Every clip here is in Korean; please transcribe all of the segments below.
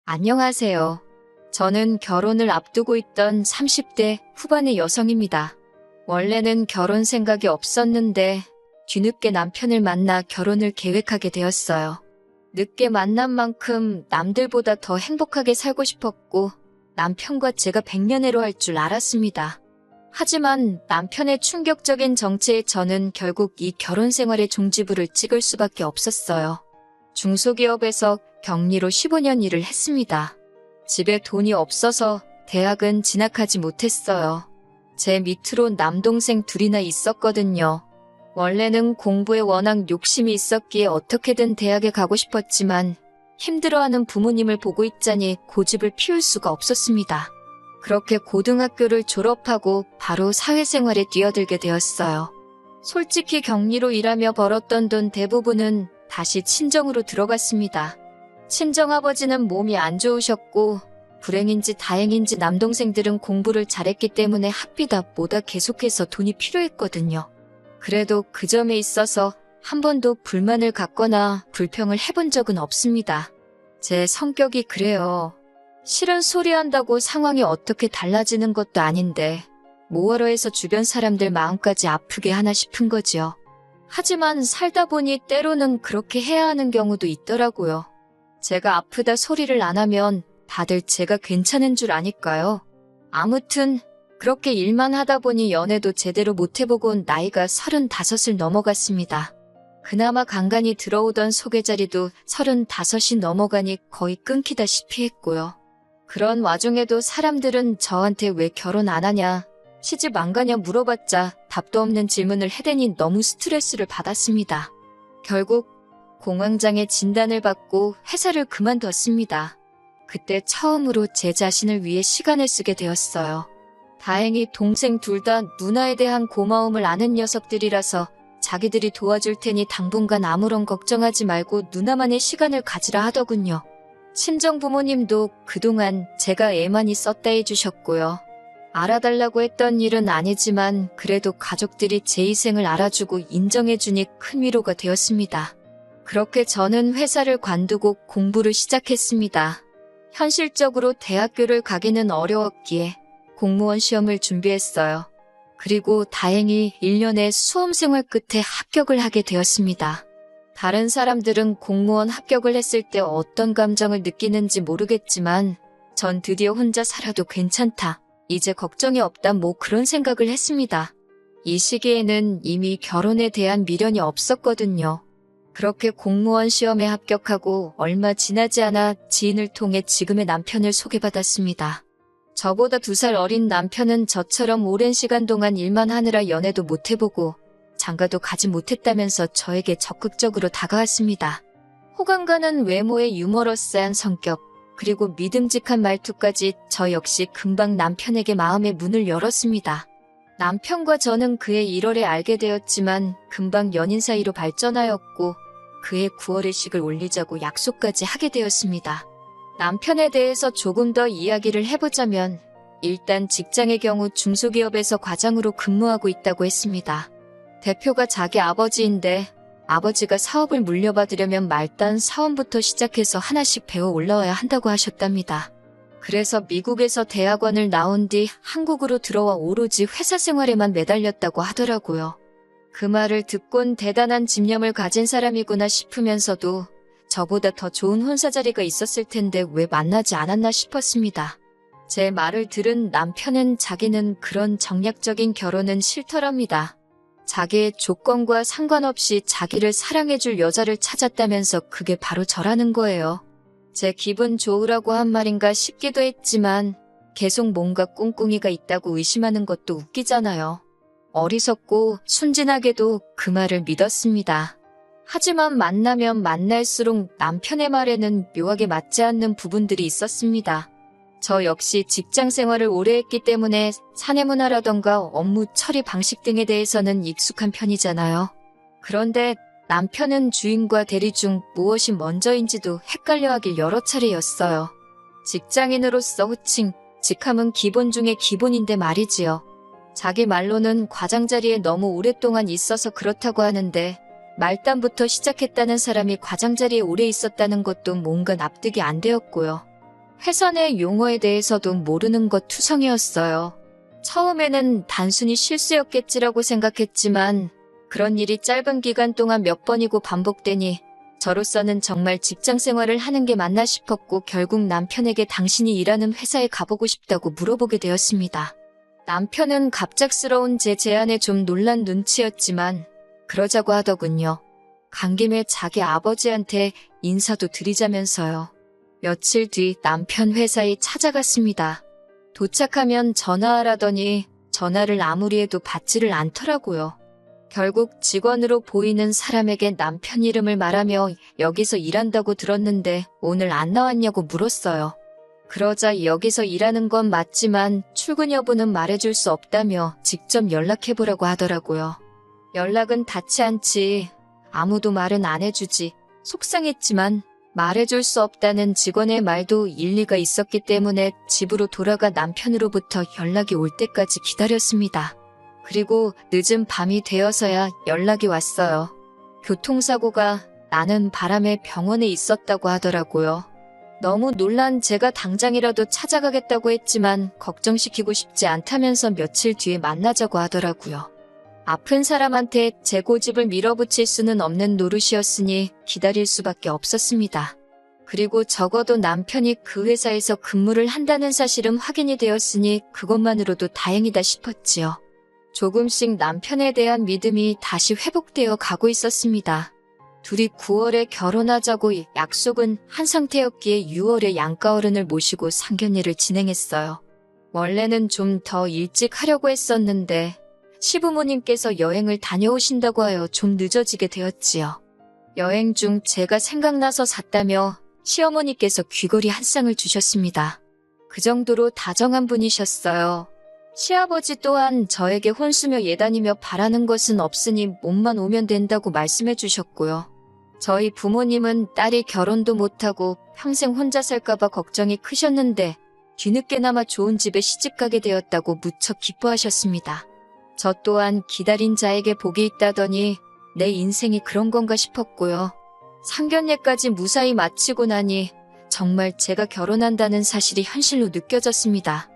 안녕하세요. 저는 결혼을 앞두고 있던 30대 후반의 여성입니다. 원래는 결혼 생각이 없었는데 뒤늦게 남편을 만나 결혼을 계획하게 되었어요. 늦게 만난 만큼 남들보다 더 행복하게 살고 싶었고 남편과 제가 백년해로 할 줄 알았습니다. 하지만 남편의 충격적인 정체에 저는 결국 이 결혼 생활의 종지부를 찍을 수밖에 없었어요. 중소기업에서 격리로 15년 일을 했습니다. 집에 돈이 없어서 대학은 진학하지 못했어요. 제 밑으로 남동생 둘이나 있었거든요. 원래는 공부에 워낙 욕심이 있었기에 어떻게든 대학에 가고 싶었지만 힘들어하는 부모님을 보고 있자니 고집을 피울 수가 없었습니다. 그렇게 고등학교를 졸업하고 바로 사회생활에 뛰어들게 되었어요. 솔직히 격리로 일하며 벌었던 돈 대부분은 다시 친정으로 들어갔습니다. 친정아버지는 몸이 안 좋으셨고 불행인지 다행인지 남동생들은 공부를 잘했기 때문에 학비다 뭐다 계속해서 돈이 필요했거든요. 그래도 그 점에 있어서 한 번도 불만을 갖거나 불평을 해본 적은 없습니다. 제 성격이 그래요. 싫은 소리 한다고 상황이 어떻게 달라지는 것도 아닌데 뭐하러 해서 주변 사람들 마음까지 아프게 하나 싶은 거지요. 하지만 살다 보니 때로는 그렇게 해야 하는 경우도 있더라고요. 제가 아프다 소리를 안 하면 다들 제가 괜찮은 줄 아니까요. 아무튼 그렇게 일만 하다 보니 연애도 제대로 못 해보고 나이가 35을 넘어갔습니다. 그나마 간간히 들어오던 소개자리도 35이 넘어가니 거의 끊기다시피 했고요. 그런 와중에도 사람들은 저한테 왜 결혼 안 하냐, 시집 안 가냐 물어봤자 답도 없는 질문을 해대니 너무 스트레스를 받았습니다. 결국 공황장애 진단을 받고 회사를 그만뒀습니다. 그때 처음으로 제 자신을 위해 시간을 쓰게 되었어요. 다행히 동생 둘 다 누나에 대한 고마움을 아는 녀석들이라서 자기들이 도와줄 테니 당분간 아무런 걱정하지 말고 누나만의 시간을 가지라 하더군요. 친정 부모님도 그동안 제가 애 많이 썼다 해주셨고요. 알아달라고 했던 일은 아니지만 그래도 가족들이 제 희생을 알아주고 인정해주니 큰 위로가 되었습니다. 그렇게 저는 회사를 관두고 공부를 시작했습니다. 현실적으로 대학교를 가기는 어려웠기에 공무원 시험을 준비했어요. 그리고 다행히 1년의 수험생활 끝에 합격을 하게 되었습니다. 다른 사람들은 공무원 합격을 했을 때 어떤 감정을 느끼는지 모르겠지만 전 드디어 혼자 살아도 괜찮다. 이제 걱정이 없다 뭐 그런 생각을 했습니다. 이 시기에는 이미 결혼에 대한 미련이 없었거든요. 그렇게 공무원 시험에 합격하고 얼마 지나지 않아 지인을 통해 지금의 남편을 소개받았습니다. 저보다 2살 어린 남편은 저처럼 오랜 시간 동안 일만 하느라 연애도 못 해보고 장가도 가지 못했다면서 저에게 적극적으로 다가왔습니다. 호감 가는 외모에 유머러스한 성격, 그리고 믿음직한 말투까지 저 역시 금방 남편에게 마음의 문을 열었습니다. 남편과 저는 그해 1월에 알게 되었지만 금방 연인 사이로 발전하였고 그해 9월에 식을 올리자고 약속까지 하게 되었습니다. 남편에 대해서 조금 더 이야기를 해보자면 일단 직장의 경우 중소기업에서 과장으로 근무하고 있다고 했습니다. 대표가 자기 아버지인데 아버지가 사업을 물려받으려면 말단 사원부터 시작해서 하나씩 배워 올라와야 한다고 하셨답니다. 그래서 미국에서 대학원을 나온 뒤 한국으로 들어와 오로지 회사 생활에만 매달렸다고 하더라고요. 그 말을 듣곤 대단한 집념을 가진 사람이구나 싶으면서도 저보다 더 좋은 혼사 자리가 있었을 텐데 왜 만나지 않았나 싶었습니다. 제 말을 들은 남편은 자기는 그런 정략적인 결혼은 싫더랍니다. 자기의 조건과 상관없이 자기를 사랑해줄 여자를 찾았다면서 그게 바로 저라는 거예요. 제 기분 좋으라고 한 말인가 싶기도 했지만 계속 뭔가 꿍꿍이가 있다고 의심하는 것도 웃기잖아요. 어리석고 순진하게도 그 말을 믿었습니다. 하지만 만나면 만날수록 남편의 말에는 묘하게 맞지 않는 부분들이 있었습니다. 저 역시 직장 생활을 오래 했기 때문에 사내 문화라던가 업무 처리 방식 등에 대해서는 익숙한 편이잖아요. 그런데 남편은 주인과 대리 중 무엇이 먼저인지도 헷갈려하길 여러 차례였어요. 직장인으로서 호칭, 직함은 기본 중에 기본인데 말이지요. 자기 말로는 과장 자리에 너무 오랫동안 있어서 그렇다고 하는데 말단부터 시작했다는 사람이 과장 자리에 오래 있었다는 것도 뭔가 납득이 안 되었고요. 회사 내 용어에 대해서도 모르는 것 투성이었어요. 처음에는 단순히 실수였겠지라고 생각했지만 그런 일이 짧은 기간 동안 몇 번이고 반복되니 저로서는 정말 직장 생활을 하는 게 맞나 싶었고 결국 남편에게 당신이 일하는 회사에 가보고 싶다고 물어보게 되었습니다. 남편은 갑작스러운 제 제안에 좀 놀란 눈치였지만 그러자고 하더군요. 간 김에 자기 아버지한테 인사도 드리자면서요. 며칠 뒤 남편 회사에 찾아갔습니다. 도착하면 전화하라더니 전화를 아무리 해도 받지를 않더라고요. 결국 직원으로 보이는 사람에게 남편 이름을 말하며 여기서 일한다고 들었는데 오늘 안 나왔냐고 물었어요. 그러자 여기서 일하는 건 맞지만 출근 여부는 말해줄 수 없다며 직접 연락해보라고 하더라고요. 연락은 닿지 않지. 아무도 말은 안 해주지. 속상했지만 말해줄 수 없다는 직원의 말도 일리가 있었기 때문에 집으로 돌아가 남편으로부터 연락이 올 때까지 기다렸습니다. 그리고 늦은 밤이 되어서야 연락이 왔어요. 교통사고가 나는 바람에 병원에 있었다고 하더라고요. 너무 놀란 제가 당장이라도 찾아가겠다고 했지만 걱정시키고 싶지 않다면서 며칠 뒤에 만나자고 하더라고요. 아픈 사람한테 제 고집을 밀어붙일 수는 없는 노릇이었으니 기다릴 수밖에 없었습니다. 그리고 적어도 남편이 그 회사에서 근무를 한다는 사실은 확인이 되었으니 그것만으로도 다행이다 싶었지요. 조금씩 남편에 대한 믿음이 다시 회복되어 가고 있었습니다. 둘이 9월에 결혼하자고 약속은 한 상태였기에 6월에 양가어른을 모시고 상견례를 진행했어요. 원래는 좀 더 일찍 하려고 했었는데 시부모님께서 여행을 다녀오신다고 하여 좀 늦어지게 되었지요. 여행 중 제가 생각나서 샀다며 시어머니께서 귀걸이 한 쌍을 주셨습니다. 그 정도로 다정한 분이셨어요. 시아버지 또한 저에게 혼수며 예단이며 바라는 것은 없으니 몸만 오면 된다고 말씀해 주셨고요. 저희 부모님은 딸이 결혼도 못하고 평생 혼자 살까봐 걱정이 크셨는데 뒤늦게나마 좋은 집에 시집가게 되었다고 무척 기뻐하셨습니다. 저 또한 기다린 자에게 복이 있다더니 내 인생이 그런 건가 싶었고요. 상견례까지 무사히 마치고 나니 정말 제가 결혼한다는 사실이 현실로 느껴졌습니다.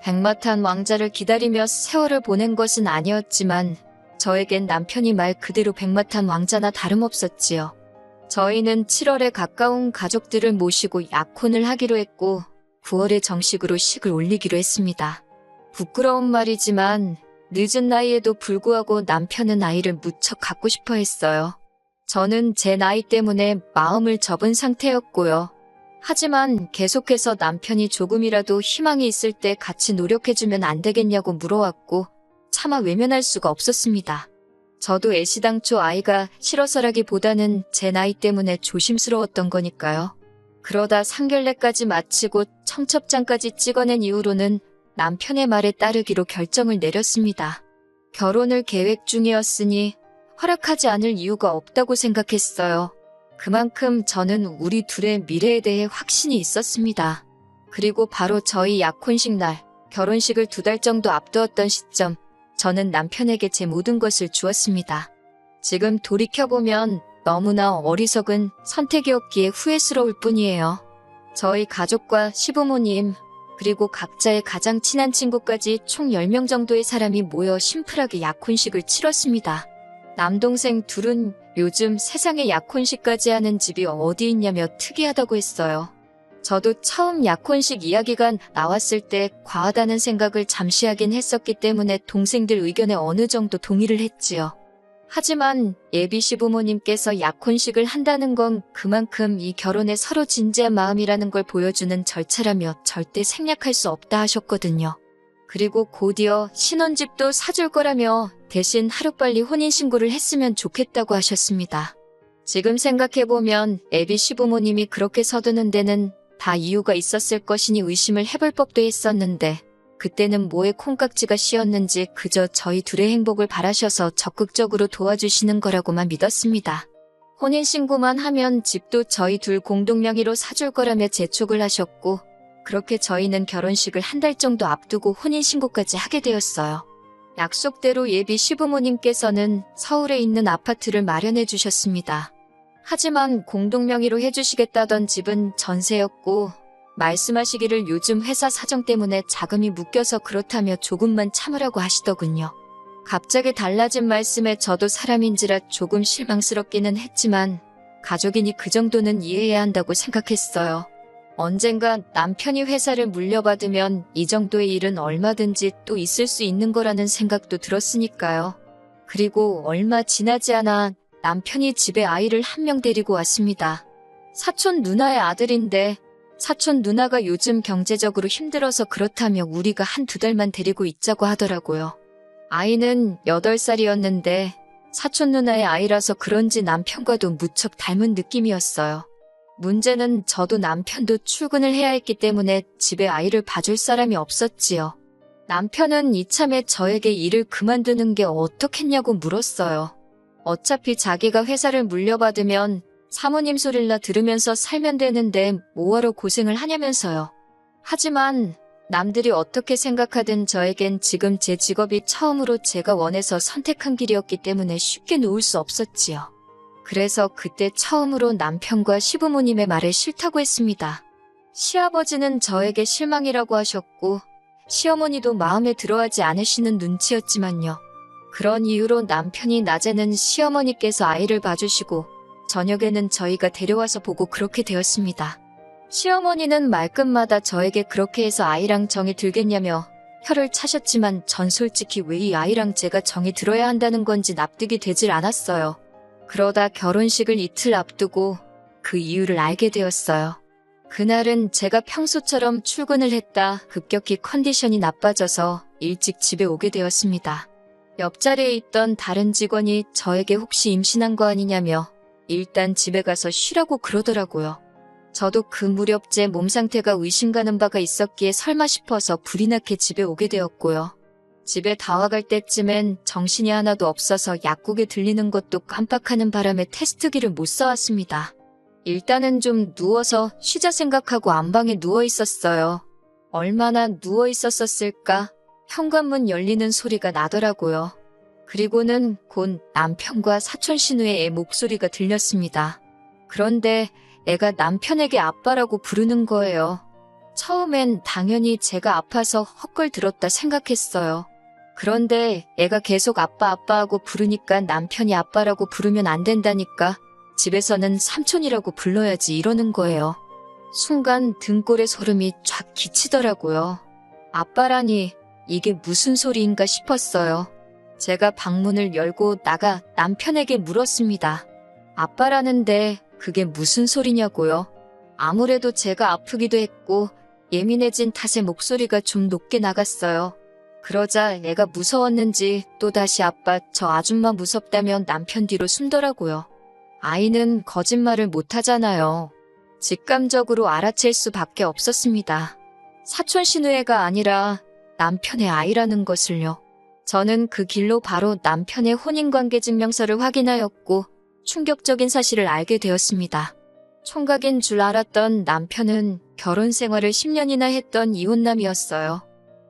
백마탄 왕자를 기다리며 세월을 보낸 것은 아니었지만 저에겐 남편이 말 그대로 백마탄 왕자나 다름없었지요. 저희는 7월에 가까운 가족들을 모시고 약혼을 하기로 했고 9월에 정식으로 식을 올리기로 했습니다. 부끄러운 말이지만 늦은 나이에도 불구하고 남편은 아이를 무척 갖고 싶어 했어요. 저는 제 나이 때문에 마음을 접은 상태였고요. 하지만 계속해서 남편이 조금이라도 희망이 있을 때 같이 노력해주면 안 되겠냐고 물어왔고 차마 외면할 수가 없었습니다. 저도 애시당초 아이가 싫어서라기보다는 제 나이 때문에 조심스러웠던 거니까요. 그러다 상견례까지 마치고 청첩장까지 찍어낸 이후로는 남편의 말에 따르기로 결정을 내렸습니다. 결혼을 계획 중이었으니 허락하지 않을 이유가 없다고 생각했어요. 그만큼 저는 우리 둘의 미래에 대해 확신이 있었습니다. 그리고 바로 저희 약혼식 날, 결혼식을 2달 정도 앞두었던 시점, 저는 남편에게 제 모든 것을 주었습니다. 지금 돌이켜보면 너무나 어리석은 선택이었기에 후회스러울 뿐이에요. 저희 가족과 시부모님, 그리고 각자의 가장 친한 친구까지 총 10명 정도의 사람이 모여 심플하게 약혼식을 치렀습니다. 남동생 둘은 요즘 세상에 약혼식까지 하는 집이 어디 있냐며 특이하다고 했어요. 저도 처음 약혼식 이야기가 나왔을 때 과하다는 생각을 잠시 하긴 했었기 때문에 동생들 의견에 어느 정도 동의를 했지요. 하지만 예비 시부모님께서 약혼식을 한다는 건 그만큼 이 결혼에 서로 진지한 마음이라는 걸 보여주는 절차라며 절대 생략할 수 없다 하셨거든요. 그리고 곧이어 신혼집도 사줄 거라며 대신 하루빨리 혼인신고를 했으면 좋겠다고 하셨습니다. 지금 생각해보면 예비 시부모님이 그렇게 서두는 데는 다 이유가 있었을 것이니 의심을 해볼 법도 했었는데 그때는 뭐에 콩깍지가 씌었는지 그저 저희 둘의 행복을 바라셔서 적극적으로 도와주시는 거라고만 믿었습니다. 혼인신고만 하면 집도 저희 둘 공동 명의로 사줄 거라며 재촉을 하셨고 그렇게 저희는 결혼식을 한 달 정도 앞두고 혼인신고까지 하게 되었어요. 약속대로 예비 시부모님께서는 서울에 있는 아파트를 마련해 주셨습니다. 하지만 공동 명의로 해주시겠다던 집은 전세였고 말씀하시기를 요즘 회사 사정 때문에 자금이 묶여서 그렇다며 조금만 참으라고 하시더군요. 갑자기 달라진 말씀에 저도 사람인지라 조금 실망스럽기는 했지만 가족이니 그 정도는 이해해야 한다고 생각했어요. 언젠가 남편이 회사를 물려받으면 이 정도의 일은 얼마든지 또 있을 수 있는 거라는 생각도 들었으니까요. 그리고 얼마 지나지 않아 남편이 집에 아이를 한 명 데리고 왔습니다. 사촌 누나의 아들인데 사촌 누나가 요즘 경제적으로 힘들어서 그렇다며 우리가 한두 달만 데리고 있자고 하더라고요. 아이는 8살이었는데 사촌 누나의 아이라서 그런지 남편과도 무척 닮은 느낌이었어요. 문제는 저도 남편도 출근을 해야 했기 때문에 집에 아이를 봐줄 사람이 없었지요. 남편은 이참에 저에게 일을 그만두는 게 어떻겠냐고 물었어요. 어차피 자기가 회사를 물려받으면 사모님 소리나 들으면서 살면 되는데 뭐하러 고생을 하냐면서요. 하지만 남들이 어떻게 생각하든 저에겐 지금 제 직업이 처음으로 제가 원해서 선택한 길이었기 때문에 쉽게 놓을 수 없었지요. 그래서 그때 처음으로 남편과 시부모님의 말에 싫다고 했습니다. 시아버지는 저에게 실망이라고 하셨고 시어머니도 마음에 들어하지 않으시는 눈치였지만요. 그런 이유로 남편이 낮에는 시어머니께서 아이를 봐주시고 저녁에는 저희가 데려와서 보고 그렇게 되었습니다. 시어머니는 말끝마다 저에게 그렇게 해서 아이랑 정이 들겠냐며 혀를 차셨지만 전 솔직히 왜 이 아이랑 제가 정이 들어야 한다는 건지 납득이 되질 않았어요. 그러다 결혼식을 이틀 앞두고 그 이유를 알게 되었어요. 그날은 제가 평소처럼 출근을 했다 급격히 컨디션이 나빠져서 일찍 집에 오게 되었습니다. 옆자리에 있던 다른 직원이 저에게 혹시 임신한 거 아니냐며 일단 집에 가서 쉬라고 그러더라고요. 저도 그 무렵 제 몸 상태가 의심가는 바가 있었기에 설마 싶어서 불이 나게 집에 오게 되었고요. 집에 다 와갈 때쯤엔 정신이 하나도 없어서 약국에 들리는 것도 깜빡하는 바람에 테스트기를 못 사왔습니다. 일단은 좀 누워서 쉬자 생각하고 안방에 누워 있었어요. 얼마나 누워 있었을까? 현관문 열리는 소리가 나더라고요. 그리고는 곧 남편과 사촌 신우의 애 목소리가 들렸습니다. 그런데 애가 남편에게 아빠라고 부르는 거예요. 처음엔 당연히 제가 아파서 헛걸 들었다 생각했어요. 그런데 애가 계속 아빠 아빠하고 부르니까 남편이 아빠라고 부르면 안 된다니까 집에서는 삼촌이라고 불러야지 이러는 거예요. 순간 등골에 소름이 쫙 끼치더라고요. 아빠라니 이게 무슨 소리인가 싶었어요. 제가 방문을 열고 나가 남편에게 물었습니다. 아빠라는데 그게 무슨 소리냐고요? 아무래도 제가 아프기도 했고 예민해진 탓에 목소리가 좀 높게 나갔어요. 그러자 애가 무서웠는지 또다시 아빠 저 아줌마 무섭다면 남편 뒤로 숨더라고요. 아이는 거짓말을 못하잖아요. 직감적으로 알아챌 수밖에 없었습니다. 사촌 신우애가 아니라 남편의 아이라는 것을요. 저는 그 길로 바로 남편의 혼인관계 증명서를 확인하였고 충격적인 사실을 알게 되었습니다. 총각인 줄 알았던 남편은 결혼 생활을 10년이나 했던 이혼남이었어요.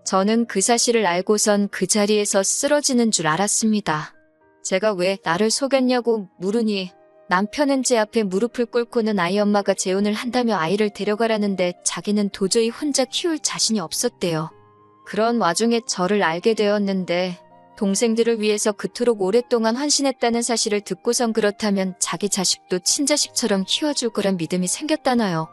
저는 그 사실을 알고선 그 자리에서 쓰러지는 줄 알았습니다. 제가 왜 나를 속였냐고 물으니 남편은 제 앞에 무릎을 꿇고는 아이 엄마가 재혼을 한다며 아이를 데려가라는데 자기는 도저히 혼자 키울 자신이 없었대요. 그런 와중에 저를 알게 되었는데 동생들을 위해서 그토록 오랫동안 헌신했다는 사실을 듣고선 그렇다면 자기 자식도 친자식처럼 키워줄 거란 믿음이 생겼다나요.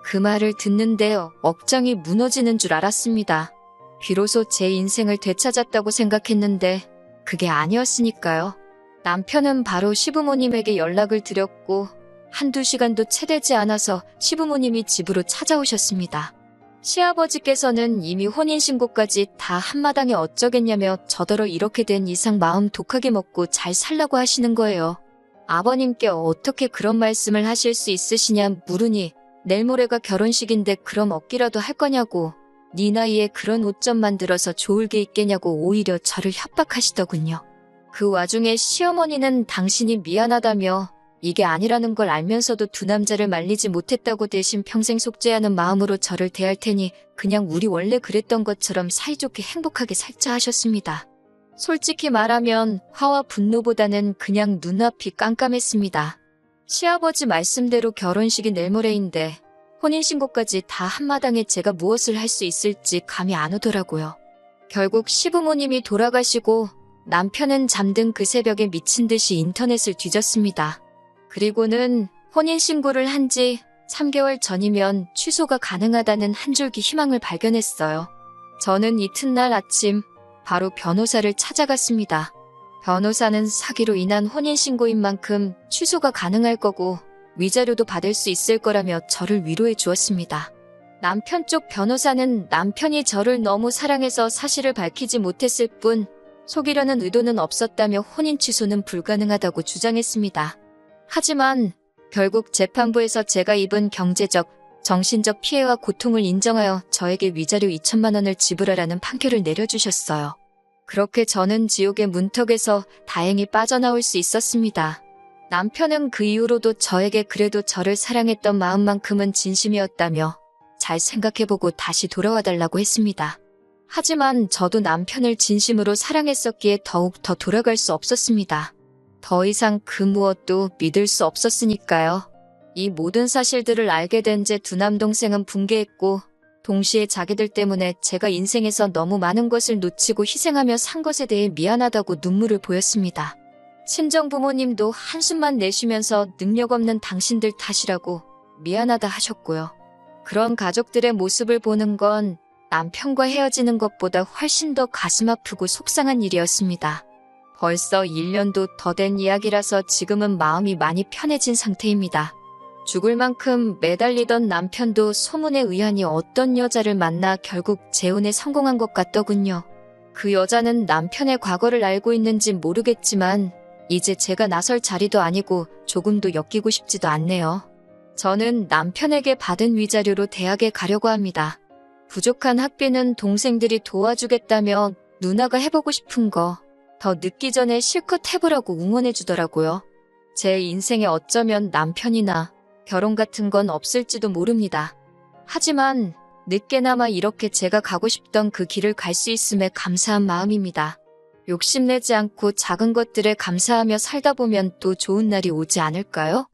그 말을 듣는데 억장이 무너지는 줄 알았습니다. 비로소 제 인생을 되찾았다고 생각했는데 그게 아니었으니까요. 남편은 바로 시부모님에게 연락을 드렸고 한두 시간도 채 되지 않아서 시부모님이 집으로 찾아오셨습니다. 시아버지께서는 이미 혼인신고까지 다 한마당에 어쩌겠냐며 저더러 이렇게 된 이상 마음 독하게 먹고 잘 살라고 하시는 거예요. 아버님께 어떻게 그런 말씀을 하실 수 있으시냐 물으니 내일 모레가 결혼식인데 그럼 얻기라도 할 거냐고 네 나이에 그런 옷 좀 만들어서 좋을 게 있겠냐고 오히려 저를 협박하시더군요. 그 와중에 시어머니는 당신이 미안하다며 이게 아니라는 걸 알면서도 두 남자를 말리지 못했다고 대신 평생 속죄하는 마음으로 저를 대할 테니 그냥 우리 원래 그랬던 것처럼 사이좋게 행복하게 살자 하셨습니다. 솔직히 말하면 화와 분노보다는 그냥 눈앞이 깜깜했습니다. 시아버지 말씀대로 결혼식이 내일 모레인데 혼인신고까지 다 한마당에 제가 무엇을 할 수 있을지 감이 안 오더라고요. 결국 시부모님이 돌아가시고 남편은 잠든 그 새벽에 미친 듯이 인터넷을 뒤졌습니다. 그리고는 혼인신고를 한 지 3개월 전이면 취소가 가능하다는 한 줄기 희망을 발견했어요. 저는 이튿날 아침 바로 변호사를 찾아갔습니다. 변호사는 사기로 인한 혼인신고인 만큼 취소가 가능할 거고 위자료도 받을 수 있을 거라며 저를 위로해 주었습니다. 남편 쪽 변호사는 남편이 저를 너무 사랑해서 사실을 밝히지 못했을 뿐 속이려는 의도는 없었다며 혼인 취소는 불가능하다고 주장했습니다. 하지만 결국 재판부에서 제가 입은 경제적, 정신적 피해와 고통을 인정하여 저에게 위자료 2천만 원을 지불하라는 판결을 내려주셨어요. 그렇게 저는 지옥의 문턱에서 다행히 빠져나올 수 있었습니다. 남편은 그 이후로도 저에게 그래도 저를 사랑했던 마음만큼은 진심이었다며 잘 생각해보고 다시 돌아와 달라고 했습니다. 하지만 저도 남편을 진심으로 사랑했었기에 더욱 더 돌아갈 수 없었습니다. 더 이상 그 무엇도 믿을 수 없었으니까요. 이 모든 사실들을 알게 된 제 두 남동생은 붕괴했고 동시에 자기들 때문에 제가 인생에서 너무 많은 것을 놓치고 희생하며 산 것에 대해 미안하다고 눈물을 보였습니다. 친정부모님도 한숨만 내쉬면서 능력 없는 당신들 탓이라고 미안하다 하셨고요. 그런 가족들의 모습을 보는 건 남편과 헤어지는 것보다 훨씬 더 가슴 아프고 속상한 일이었습니다. 벌써 1년도 더 된 이야기라서 지금은 마음이 많이 편해진 상태입니다. 죽을 만큼 매달리던 남편도 소문에 의하니 어떤 여자를 만나 결국 재혼에 성공한 것 같더군요. 그 여자는 남편의 과거를 알고 있는지 모르겠지만 이제 제가 나설 자리도 아니고 조금도 엮이고 싶지도 않네요. 저는 남편에게 받은 위자료로 대학에 가려고 합니다. 부족한 학비는 동생들이 도와주겠다며 누나가 해보고 싶은 거 더 늦기 전에 실컷 해보라고 응원해주더라고요. 제 인생에 어쩌면 남편이나 결혼 같은 건 없을지도 모릅니다. 하지만 늦게나마 이렇게 제가 가고 싶던 그 길을 갈 수 있음에 감사한 마음입니다. 욕심내지 않고 작은 것들에 감사하며 살다 보면 또 좋은 날이 오지 않을까요?